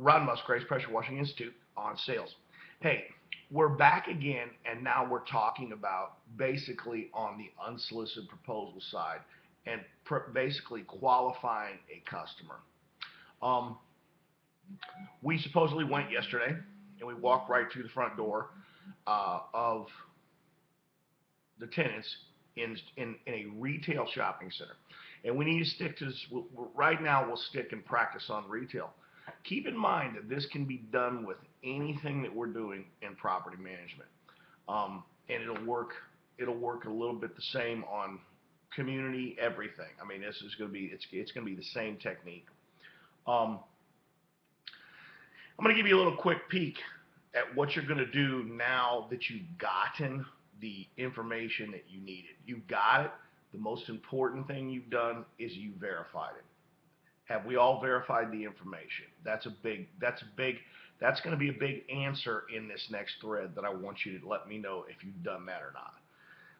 Ron Musgrave's Pressure Washing Institute on sales. Hey, we're back again, and now we're talking about basically on the unsolicited proposal side and basically qualifying a customer. Um, we supposedly went yesterday, and we walked right through the front door of the tenants in a retail shopping center. And we need to stick to this. Right now, we'll stick and practice on retail. Keep in mind that this can be done with anything that we're doing in property management, and it'll work. It'll work a little bit the same on community, everything. I mean, this is going to be it's going to be the same technique. Um, I'm going to give you a little quick peek at what you're going to do now that you've gotten the information that you needed. You've got it. The most important thing you've done is you verified it. Have we all verified the information? That's going to be a big answer in this next thread that I want you to let me know if you've done that or not.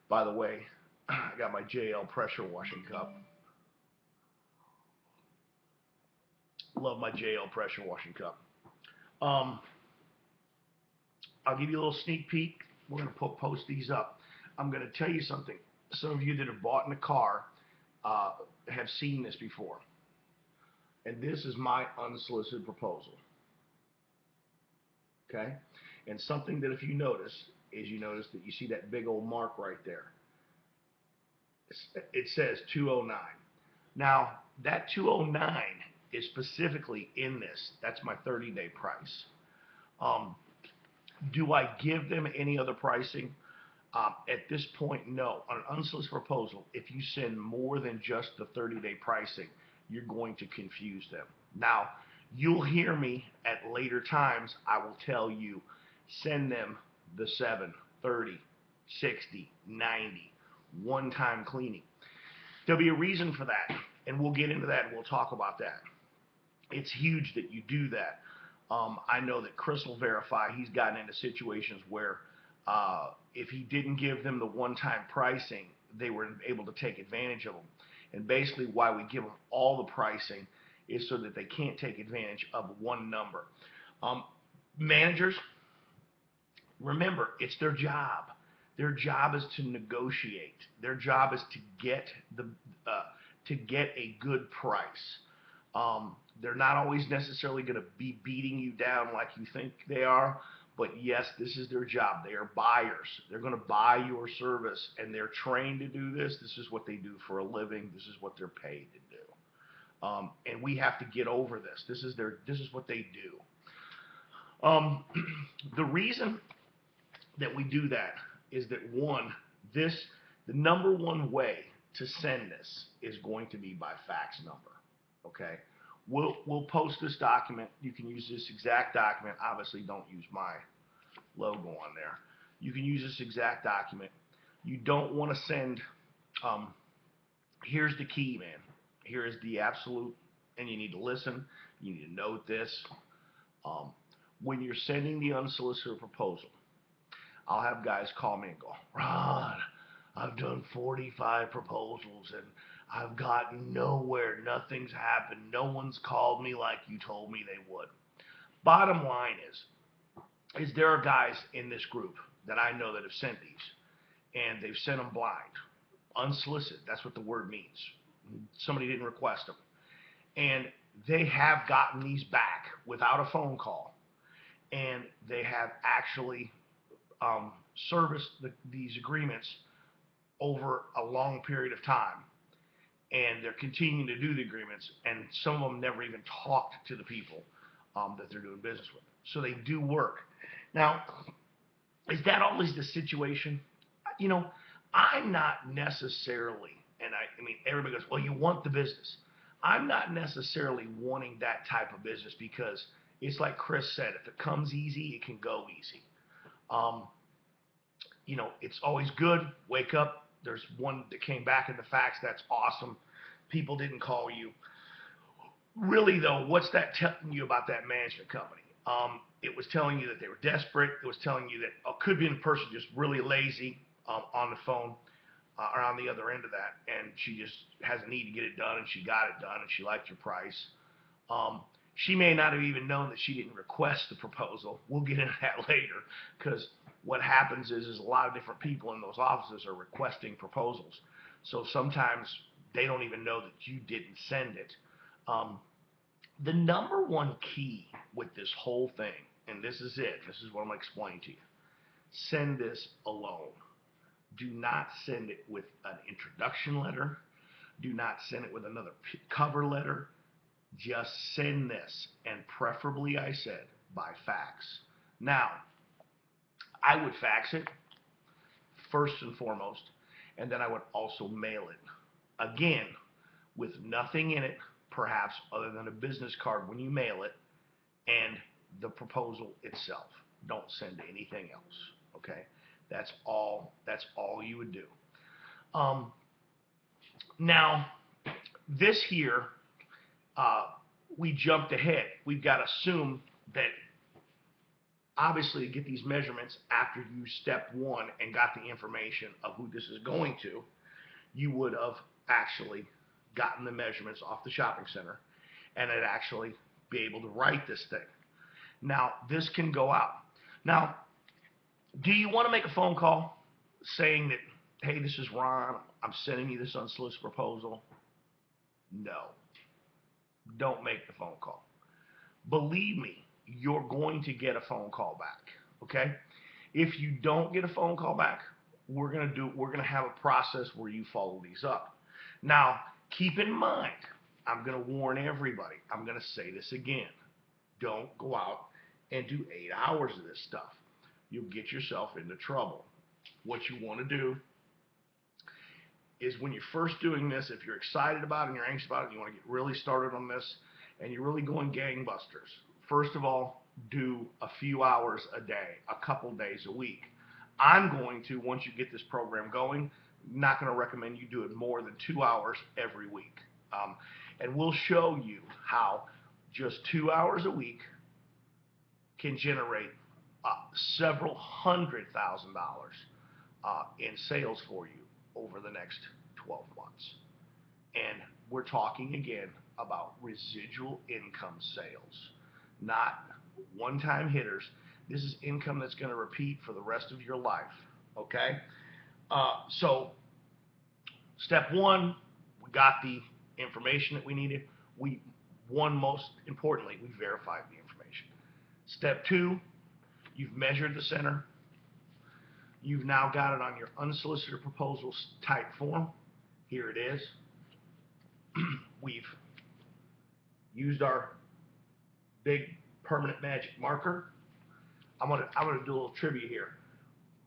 By the way, I got my JL pressure washing cup. Love my JL pressure washing cup. I'll give you a little sneak peek. We're going to post these up. I'm going to tell you something. Some of you that have bought in a car have seen this before. And this is my unsolicited proposal. Okay? And something that if you notice is you notice that you see that big old mark right there. It says 209. Now, that 209 is specifically in this. That's my 30-day price. Do I give them any other pricing? At this point, no. On an unsolicited proposal, if you send more than just the 30-day pricing, you're going to confuse them. Now, you'll hear me at later times. I will tell you, send them the 7, 30, 60, 90, one-time cleaning. There'll be a reason for that, and we'll get into that and we'll talk about that. It's huge that you do that. I know that Chris will verify he's gotten into situations where if he didn't give them the one-time pricing, they were able to take advantage of them. And basically why we give them all the pricing is so that they can't take advantage of one number. Managers, remember, it's their job. Their job is to negotiate. Their job is to get a good price. They're not always necessarily going to be beating you down like you think they are, but yes, this is their job. They are buyers. They're going to buy your service, and they're trained to do this. This is what they do for a living. This is what they're paid to do. And we have to get over this. This is what they do. The reason that we do that is that the number one way to send this is going to be by fax number. Okay? We'll post this document. You can use this exact document. Obviously, don't use my logo on there. You can use this exact document. You don't want to send, here's the key, man. Here is the absolute, and you need to listen. You need to note this. When you're sending the unsolicited proposal, I'll have guys call me and go, Ron, I've done 45 proposals, and I've gotten nowhere. Nothing's happened. No one's called me like you told me they would. Bottom line is there are guys in this group that I know that have sent these, and they've sent them blind, unsolicited. That's what the word means. Somebody didn't request them. And they have gotten these back without a phone call, and they have actually serviced these agreements over a long period of time. And they're continuing to do the agreements, and some of them never even talked to the people that they're doing business with. So they do work. Now, is that always the situation? You know, I'm not necessarily, and I mean, everybody goes, well, you want the business. I'm not necessarily wanting that type of business because it's like Chris said, if it comes easy, it can go easy. You know, it's always good. Wake up. There's one that came back in the fax. That's awesome. People didn't call you. Really, though, what's that telling you about that management company? It was telling you that they were desperate. It was telling you that could be a person just really lazy on the phone or on the other end of that, and she just has a need to get it done, and she got it done, and she liked your price. She may not have even known that she didn't request the proposal. We'll get into that later, because what happens is a lot of different people in those offices are requesting proposals. So sometimes they don't even know that you didn't send it. The number one key with this whole thing, and this is it, this is what I'm going to explain to you. Send this alone. Do not send it with an introduction letter. Do not send it with another cover letter. Just send this, and preferably, I said, by fax. Now, I would fax it first and foremost, and then I would also mail it. Again, with nothing in it, perhaps other than a business card when you mail it, and the proposal itself. Don't send anything else. Okay, that's all you would do. Now, this here, we jumped ahead. We've got to assume that obviously to get these measurements after you step one and got the information of who this is going to, you would have actually gotten the measurements off the shopping center and had actually be able to write this thing. Now, this can go out. Now, do you want to make a phone call saying that, hey, this is Ron, I'm sending you this unsolicited proposal? No. Don't make the phone call. Believe me, you're going to get a phone call back, okay? If you don't get a phone call back, we're going to have a process where you follow these up. Now, keep in mind, I'm going to warn everybody. I'm going to say this again. Don't go out and do 8 hours of this stuff. You'll get yourself into trouble. What you want to do is when you're first doing this, if you're excited about it and you're anxious about it and you want to get really started on this and you're really going gangbusters, first of all, do a few hours a day, a couple days a week. I'm going to, once you get this program going, not going to recommend you do it more than 2 hours every week. And we'll show you how just 2 hours a week can generate several $100,000 in sales for you over the next 12 months. And we're talking again about residual income sales, not one-time hitters. This is income that's going to repeat for the rest of your life, okay? So step one, we got the information that we needed. Most importantly, we verified the information. Step two, you've measured the center. You've now got it on your unsolicited proposals type form. Here it is. We've used our big permanent magic marker. I'm gonna do a little trivia here.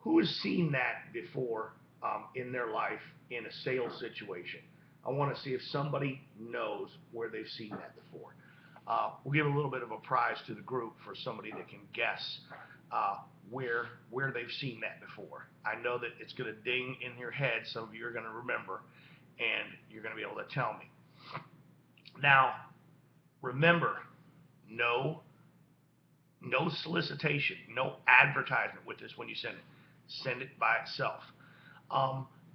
Who has seen that before in their life in a sales situation? I want to see if somebody knows where they've seen that before. We'll give a little bit of a prize to the group for somebody that can guess where they've seen that before. I know that it's going to ding in your head. Some of you are going to remember, and you're going to be able to tell me. Now, remember, no solicitation, no advertisement with this when you send it. Send it by itself.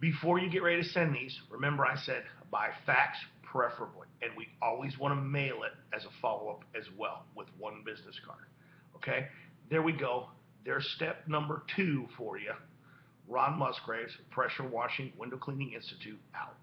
Before you get ready to send these, remember I said by fax preferably, and we always want to mail it as a follow-up as well with one business card. Okay, there we go. There's step number 2 for you. Ron Musgraves, Pressure Washing Window Cleaning Institute, out.